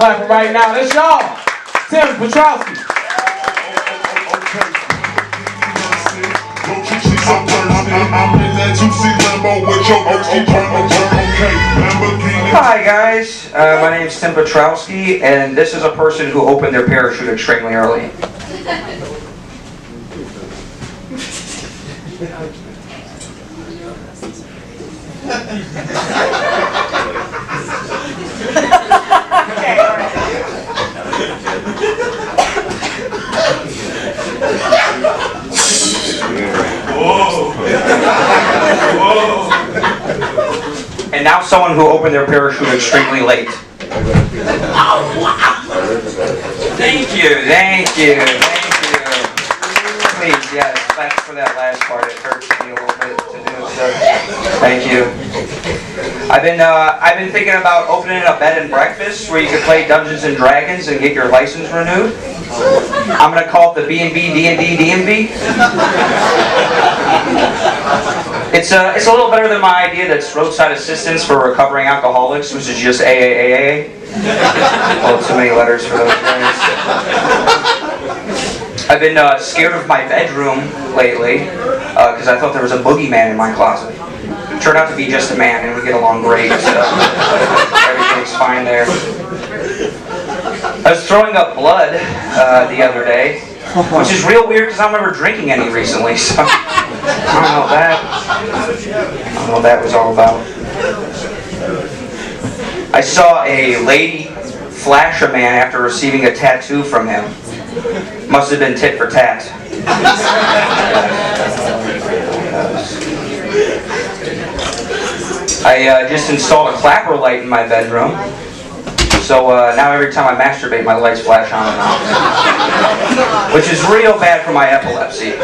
clapping right now. That's y'all. Tim Piotrkowski. Hi guys, my name is Tim Piotrkowski, and this is a person who opened their parachute extremely early. And now someone who opened their parachute extremely late. Thank you, thank you, thank you. Please, yes, thanks for that last part. It hurts me a little bit to do so. Thank you. I've been thinking about opening a bed and breakfast where you could play Dungeons and Dragons and get your license renewed. I'm gonna call it the B&B D&D DMV. It's a little better than my idea that's roadside assistance for recovering alcoholics, which is just AAAA. Oh, too many letters for those guys. I've been scared of my bedroom lately because I thought there was a boogeyman in my closet. It turned out to be just a man, and we get along great, so everything's fine there. I was throwing up blood the other day, which is real weird because I don't remember drinking any recently, so I don't know what that was all about. I saw a lady flash a man after receiving a tattoo from him. Must have been tit for tat. I just installed a clapper light in my bedroom. So now every time I masturbate, my lights flash on and off. Which is real bad for my epilepsy.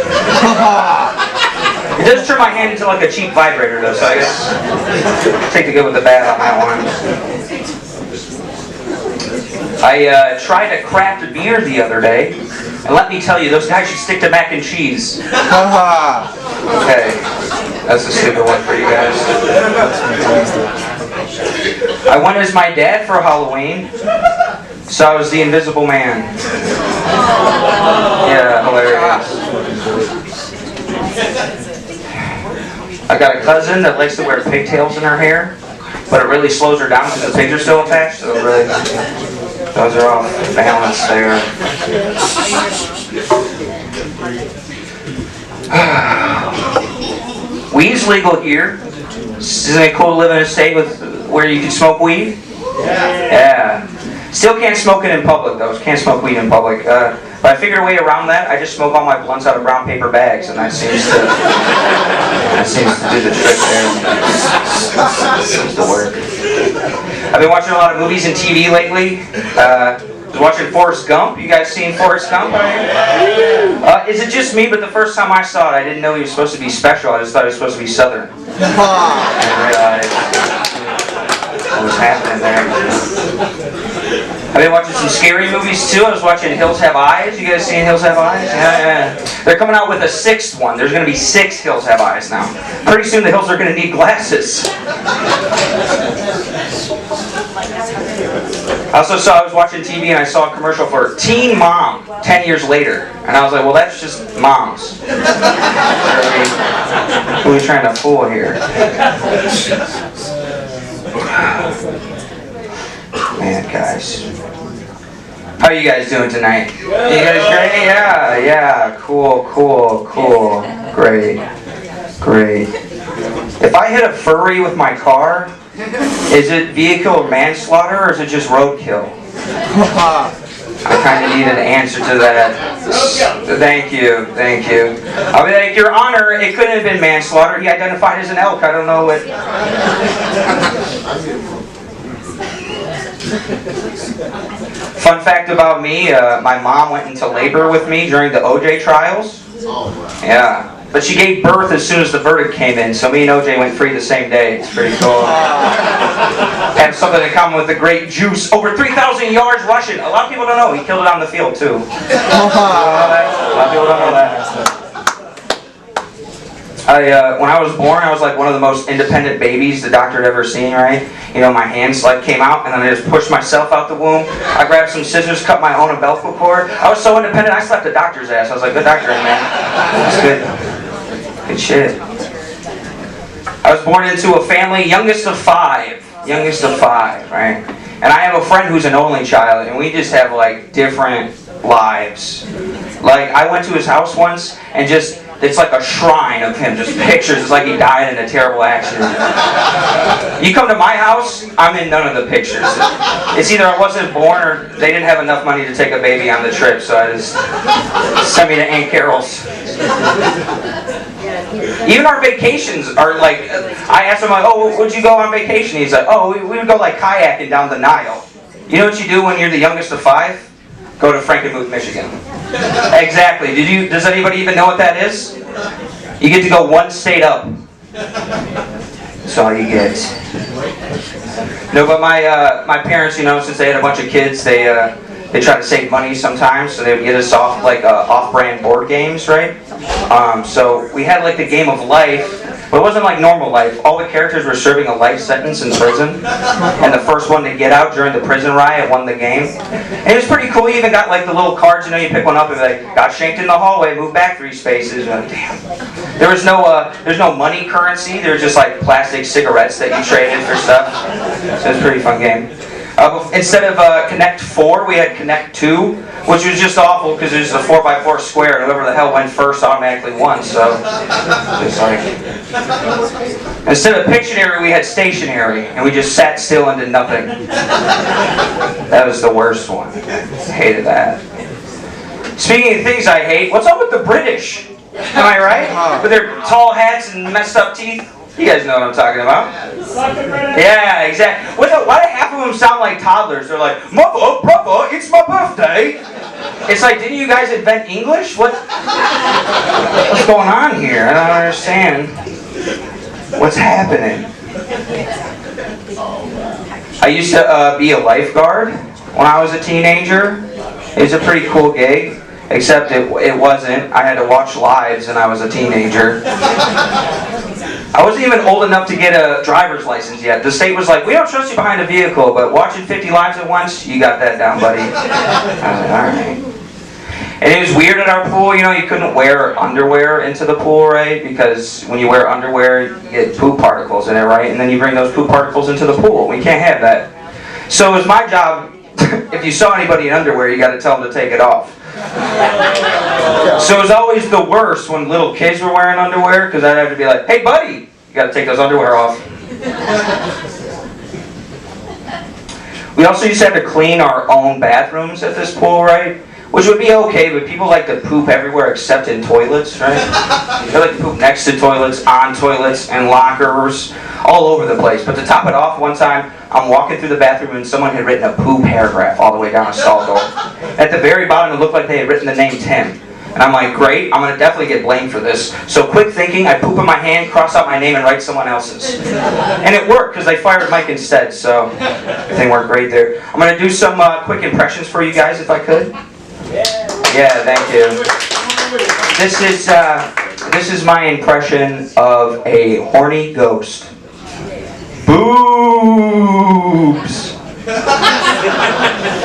It does turn my hand into like a cheap vibrator though, so I guess take the good with the bad on that one. I tried to craft a beer the other day, and let me tell you, those guys should stick to mac and cheese. Okay, that's a stupid one for you guys. I went as my dad for Halloween, so I was the Invisible Man. Yeah, hilarious. I got a cousin that likes to wear pigtails in her hair, but it really slows her down because the pigs are still attached, so really, those are off balance there. Weed's legal here. Isn't it cool to live in a state where you can smoke weed? Yeah. Still can't smoke it in public though. Can't smoke weed in public. But I figured a way around that. I just smoke all my blunts out of brown paper bags, and that seems to do the trick there. Seems to work. I've been watching a lot of movies and TV lately. I was watching Forrest Gump. You guys seen Forrest Gump? Is it just me? But the first time I saw it, I didn't know he was supposed to be special. I just thought he was supposed to be Southern. I didn't realize what was happening there. I've been watching some scary movies too. I was watching Hills Have Eyes. You guys seen Hills Have Eyes? Yeah. They're coming out with a 6th one. There's going to be 6 Hills Have Eyes now. Pretty soon the hills are going to need glasses. I was watching TV and I saw a commercial for Teen Mom 10 years later. And I was like, well, that's just moms. Who are we trying to fool here? Man, guys. How are you guys doing tonight? You guys great? Yeah. Cool. Great. If I hit a furry with my car, is it vehicle manslaughter or is it just roadkill? I kind of need an answer to that. Thank you. I'll be like, Your Honor, it couldn't have been manslaughter. He identified as an elk. I don't know what... Fun fact about me, my mom went into labor with me during the OJ trials. Yeah. But she gave birth as soon as the verdict came in, so me and OJ went free the same day. It's pretty cool. Have something in common with the great Juice. Over 3,000 yards rushing. A lot of people don't know. He killed it on the field, too. A lot of people don't know that. When I was born, I was like one of the most independent babies the doctor had ever seen, right? You know, my hands like came out, and then I just pushed myself out the womb. I grabbed some scissors, cut my own umbilical cord. I was so independent, I slapped the doctor's ass. I was like, good doctor, man. That's good. Good shit. I was born into a family, youngest of five, right? And I have a friend who's an only child, and we just have like different lives. Like, I went to his house once, and just, it's like a shrine of him, just pictures. It's like he died in a terrible accident. You come to my house, I'm in none of the pictures. It's either I wasn't born or they didn't have enough money to take a baby on the trip, so I just sent me to Aunt Carol's. Even our vacations are like, I asked him, like, oh, would you go on vacation? He's like, oh, we would go like kayaking down the Nile. You know what you do when you're the youngest of five? Go to Frankenmuth, Michigan. Exactly. Does anybody even know what that is? You get to go one state up. That's all you get. No, but my parents, you know, since they had a bunch of kids, they try to save money sometimes, so they would get us off like off-brand board games, right? So we had like the game of life, but it wasn't like normal life. All the characters were serving a life sentence in prison, and the first one to get out during the prison riot won the game. And it was pretty cool. You even got like the little cards, you know, you pick one up and like, got shanked in the hallway, move back 3 spaces. And, damn. There's no money currency. There was just like plastic cigarettes that you traded for stuff. So it was a pretty fun game. Instead of Connect 4, we had Connect 2, which was just awful because it was a 4x4 square, and whoever the hell went first automatically won. So, just like, instead of Pictionary, we had Stationary, and we just sat still and did nothing. That was the worst one. Hated that. Speaking of things I hate, what's up with the British? Am I right? With their tall hats and messed up teeth? You guys know what I'm talking about. Yeah, exactly. Why do half of them sound like toddlers? They're like, Mother, brother, it's my birthday. It's like, didn't you guys invent English? What's going on here? I don't understand. What's happening? I used to be a lifeguard when I was a teenager. It was a pretty cool gig. Except it wasn't. I had to watch lives and I was a teenager. I wasn't even old enough to get a driver's license yet. The state was like, we don't trust you behind a vehicle, but watching 50 lives at once, you got that down, buddy. I was like, alright. And it was weird at our pool, you know, you couldn't wear underwear into the pool, right? Because when you wear underwear, you get poop particles in it, right? And then you bring those poop particles into the pool. We can't have that. So it was my job, if you saw anybody in underwear, you got to tell them to take it off. So it was always the worst when little kids were wearing underwear, because I'd have to be like, hey buddy, you got to take those underwear off. We also used to have to clean our own bathrooms at this pool, right? Which would be okay, but people like to poop everywhere except in toilets, right? They like to poop next to toilets, on toilets, and lockers, all over the place. But to top it off, one time, I'm walking through the bathroom and someone had written a poo paragraph all the way down a stall door. At the very bottom, it looked like they had written the name Tim. And I'm like, great, I'm going to definitely get blamed for this. So quick thinking, I poop in my hand, cross out my name, and write someone else's. And it worked, because they fired Mike instead, so everything worked great there. I'm going to do some quick impressions for you guys, if I could. Yeah, thank you. This is my impression of a horny ghost. Boobs.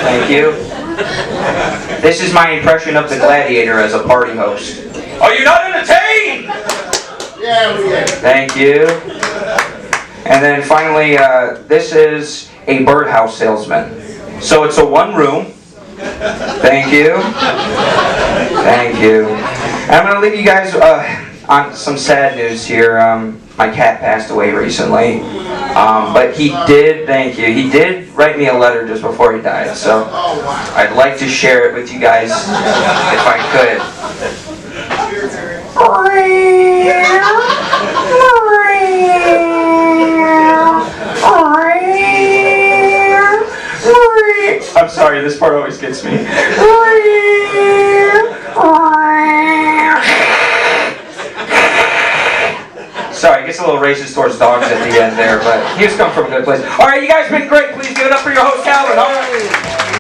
Thank you. This is my impression of the Gladiator as a party host. Are you not entertained? Yeah, we are. Thank you. And then finally, this is a birdhouse salesman. So it's a one room. Thank you. Thank you. And I'm going to leave you guys on some sad news here. My cat passed away recently. But he did, thank you, he did write me a letter just before he died. So I'd like to share it with you guys if I could. I'm sorry, this part always gets me. Sorry, it gets a little racist towards dogs at the end there, but he was coming from a good place. Alright, you guys been great. Please give it up for your host, Calvin.